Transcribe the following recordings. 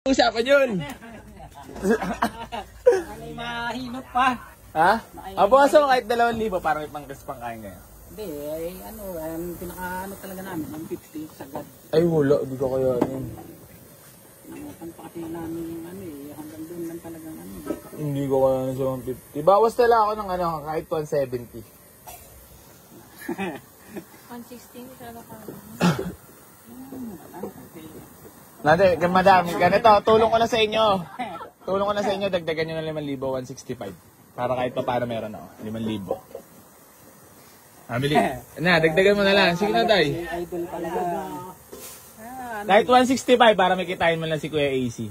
Usapan yun. Ay, mahinot pa. Ha? Abukaso kahit 2,000 para may panggas pang kain ngayon. Hindi, ay pinaka talaga namin, ang 50 sagad. Ay wala, hindi ko kaya ano. Nangutan pa kasi namin hanggang doon lang talagang Hindi ko kaya ano sa 150. Bawas tala ako ng kahit 170. 116 talaga pa. Nade, madam, ganito, tulong ko na sa inyo. Tulong ko na sa inyo, dagdagan nyo ng 5,000, 165. Para kahit pa paano meron ako, 5,000. Bili. Na, dagdagan mo na lang. Sige na, Day. Idol talaga. Kahit 165 para may kitain mo lang si Kuya AC.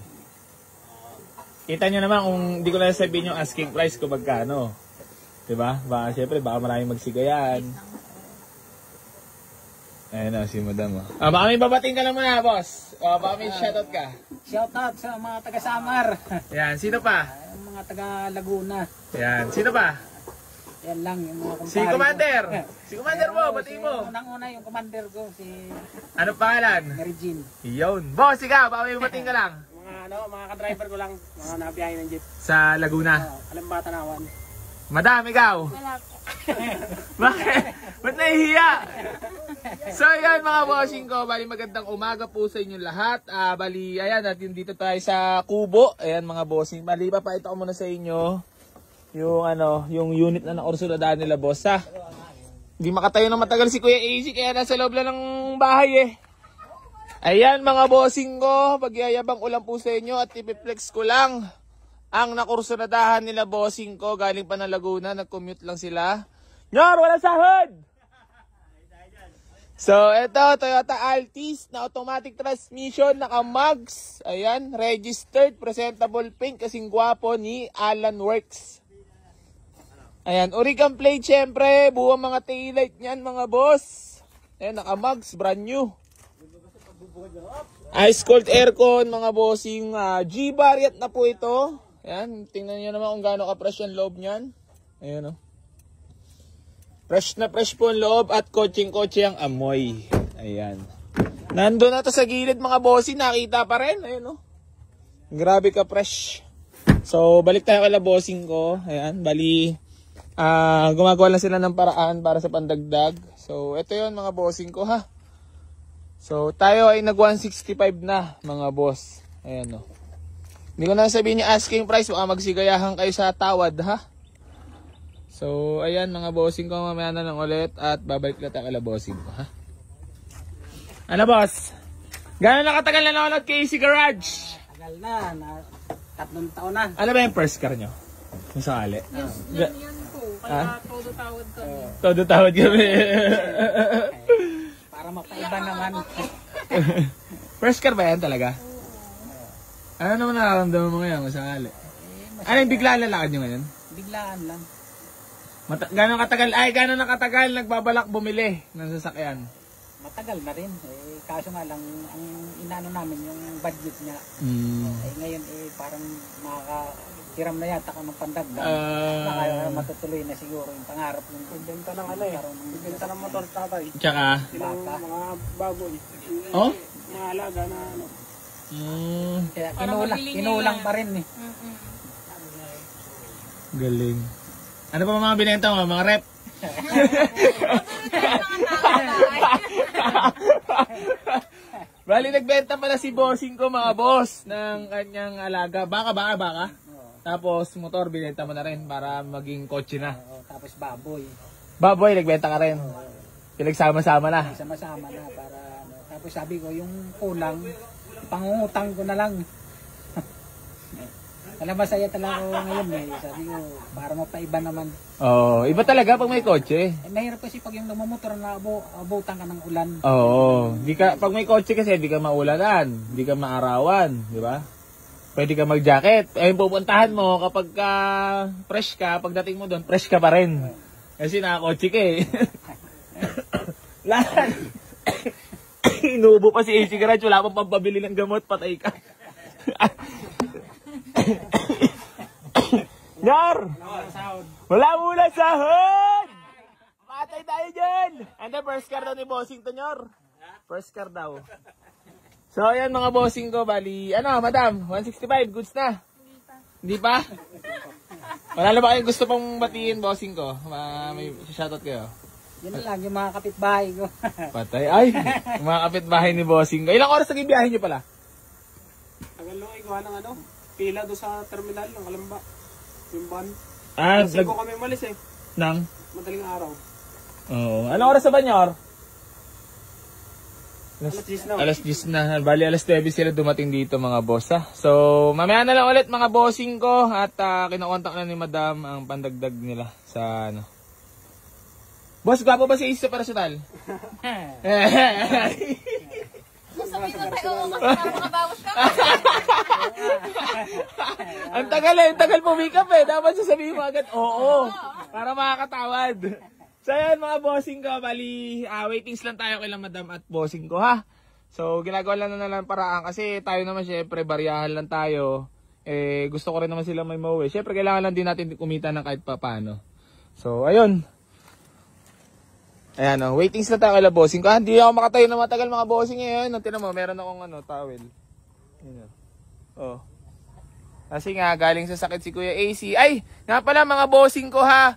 Kita nyo naman kung hindi ko na sabihin yung asking price kung magkano. Diba? Baka syempre, baka maraming magsigayan. Ayan na, si Madam. Baka may babating ka lang muna, boss. Baka may shoutout ka. Shoutout sa mga taga-Samar. Ayan, sino pa? Yung mga taga-Laguna. Ayan, sino pa? Yan lang yung mga kumpare. Si Commander. Si Commander mo, batiin mo. Unang-una yung commander ko, si Ano pangalan? Mary Jean. Iyon. Boss, ikaw, baka may babating ka lang. Mga ka-driver ko lang, mga nabiyahe ng jeep. Sa Laguna. Alambata nawan. Madam, ikaw. Wala po. Bakit? Ba't nahihiya? So ayan mga bossing ko, bali magandang umaga po sa inyo lahat. Bali, ayan, at dito tayo sa Kubo. Ayan mga bossing, bali papakita ko muna sa inyo yung unit na nakursuladahan nila boss ha. Hindi makatayo na matagal si Kuya AC kaya nasa loob lang ng bahay eh. Ayan mga bossing ko, pagyayabang ulam po sa inyo at ipiplex ko lang ang nakursuladahan nila bossing ko. Galing pa ng Laguna, nag-commute lang sila. Nyor, wala sahod! So, ito, Toyota Altis na automatic transmission, naka-mugs. Ayan, registered, presentable paint, kasing gwapo ni Alan Works. Ayan, Origan plate, syempre, buwang mga taillight niyan, mga boss. Ayan, naka-mugs, brand new. Ice cold aircon, mga bossing. G-variant na po ito. Ayan, tingnan niyo naman kung gaano ka-fresh yung loob niyan. Ayan, oh. Fresh na fresh po ang loob at kotseng-kotse ang amoy. Ayan. Nandun na to sa gilid mga bossy. Nakita pa rin. Ayan o. Grabe ka fresh. So, balik tayo kay bossing ko. Ayan. Bali, gumagawa lang sila ng paraan para sa pandagdag. So, ito yun mga bossing ko ha. So, tayo ay nag 165 na mga boss. Ayan o. Hindi ko na sabihin yung asking price. Baka magsigayahan kayo sa tawad ha. So, ayan mga bossing ko, mamaya na lang ulit at babalik na tayo kala bossing ko, ha? Ano boss? Gano'n nakatagal na nanonood kay AC Garage? Tagal na 3 taon na. Ano ba yung first car nyo? Kung sakali? Yan po. Kaya todo tawad kami. Todo tawad kami. Para mapaiba naman. First car ba yan talaga? Ano naman nakaramdaman mo ngayon kung sakali? Ano yung biglaan na lakad nyo ngayon? Biglaan lang. Gano'n nakatagal nagbabalak bumili ng sasakyan? Matagal na rin. Kaso nga lang, ang inano namin yung budget niya. Ngayon parang makakahiram na yata ako ng pandagdag. Kaya matutuloy na siguro yung pangarap ng bibenta ng bibenta ng motor tatay. Tsaka? Mga baboy. Oh? Mga alaga na Kaya kinulang pa rin eh. Galing. Ano pa mga binenta mo? Mga rep? Bali, nagbenta pala si bossing ko mga boss ng kanyang alaga. Baka. Tapos motor, binenta mo na rin para maging kotse na. Tapos baboy. Baboy, nagbenta ka rin. Pinagsama-sama na. Sama-sama na para tapos sabi ko, yung kulang, pangungutang ko na lang. Alam, masaya talaga ako ngayon eh. Sabi ko, para mapaiba naman. Oo, iba talaga pag may kotse. Mahirap kasi pag yung lumamotor na abutan ka ng ulan. Oo, pag may kotse kasi, di ka maulanan, di ka maarawan, di ba? Pwede ka mag-jacket. Pupuntahan mo kapag fresh ka, pagdating mo doon, fresh ka pa rin. Kasi nakakotse ka eh. Lahat. Inuubo pa si AC Garage, wala pang pampabili ng gamot, patay ka. Nyor! Wala muna sahod! Patay tayo dyan! And the first car daw ni Bossing to, Nyor. First car daw. So, ayan mga bossing ko, bali, ano, madam, 165, goods na? Hindi pa. Wala na ba kayong gusto pang batiin, bossing ko? May shoutout kayo? Yun lang, yung mga kapitbahay ko. Patay, ay, yung mga kapitbahay ni bossing ko. Ilang oras naging biyahe nyo pala? Tagal lang ikaw ng ano, pila doon sa terminal ng Kalamba. Yung van. Kasi ko kami umalis eh. Nang? Madaling araw. Oo. Anong oras sa Banyor? Alas 10 na. Alas 10 na. Bali, alas 9 sila dumating dito mga boss ha. So, mamaya na lang ulit mga bossing ko at kinokontak na ni madam ang pandagdag nila sa ano. Boss, gwapo ba si Ace sa personal? Sabihin ko tayo, napakabawas ka. Ang tagal pumikap eh. Dapat sasabihin mo agad, oo. Para makakatawad. So ayan mga bossing ko, bali, waitings lang tayo kay madam at bossing ko ha. So ginagawa lang na lang paraan kasi tayo naman syempre, baryahan lang tayo. Eh gusto ko rin naman sila may mauwi. Syempre kailangan lang din natin kumita ng kahit paano. So ayun. Ayan o, waitings lang tayo kay bossing ko. Hindi ako makatayo na matagal mga bossing ngayon. Tingnan mo, meron akong ano, towel. Ayan o. Oh. Kasi nga, galing sa sakit si Kuya AC. Ay, nga pala mga bossing ko ha.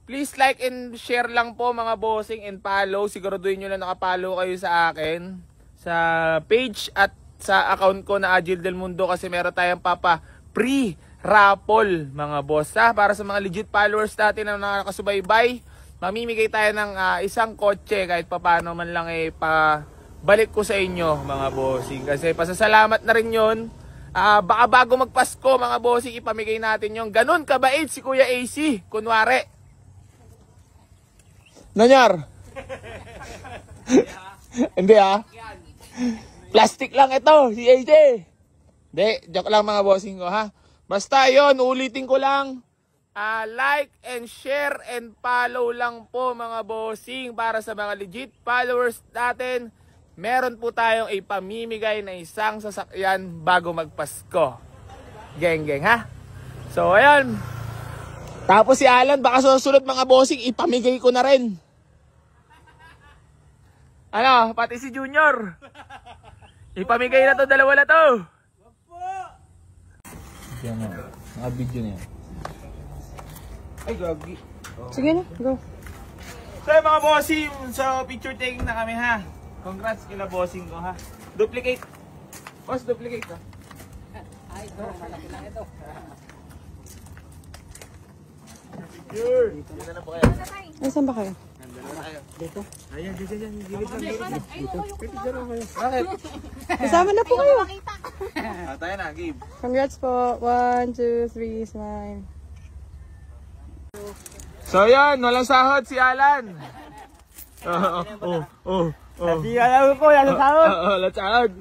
Please like and share lang po mga bossing and follow. Siguraduhin nyo lang nakapollow kayo sa akin. Sa page at sa account ko na Agil Del Mundo. Kasi meron tayong free raffle mga boss ha. Para sa mga legit followers natin na nakakasubaybay. Mamimigay tayo ng isang kotse kahit paano man lang balik ko sa inyo mga bossing. Kasi pasasalamat na rin yun. Baka bago magpasko mga bossing ipamigay natin yung ganun kabait si Kuya AC. Kunwari. Nanyar? Hindi Plastic lang ito si AJ. Hindi, joke lang mga bossing ko ha. Basta yon, ulitin ko lang. Like and share and follow lang po mga bossing para sa mga legit followers natin. Meron po tayong ipamimigay na isang sasakyan bago magpasko. Geng ha. So ayan. Tapos si Alan baka susunod mga bossing ipamigay ko na rin. Ano, pati si Junior. Ipamigay na to, dalawa na to. Yan na, naka-video na yan. Ay, gagi. Sige na, go. So mga bossing, so picture taking na kami ha. Congrats kila bossing ko ha. Duplicate. Boss, duplicate ka. Ay, ito, malaki lang ito. Sure. Dito na po kayo. Ay, saan ba kayo? Nandala na kayo. Dito. Ayan, dyan. Gilid lang. Dito. Picture lang kayo. Bakit? Kasama na po kayo. Tayo na, Gabe. Congrats po. 1, 2, 3, smile. So yan, walang sahod si Alan. Hindi alam ko, yan ang sahod.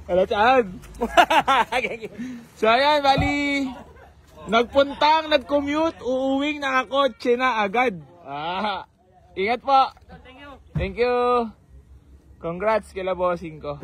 Walang sahod. So yan, bali. Nag-commute, uuwing nakakotse na agad. Ingat po. Thank you. Congrats kila bossing ko.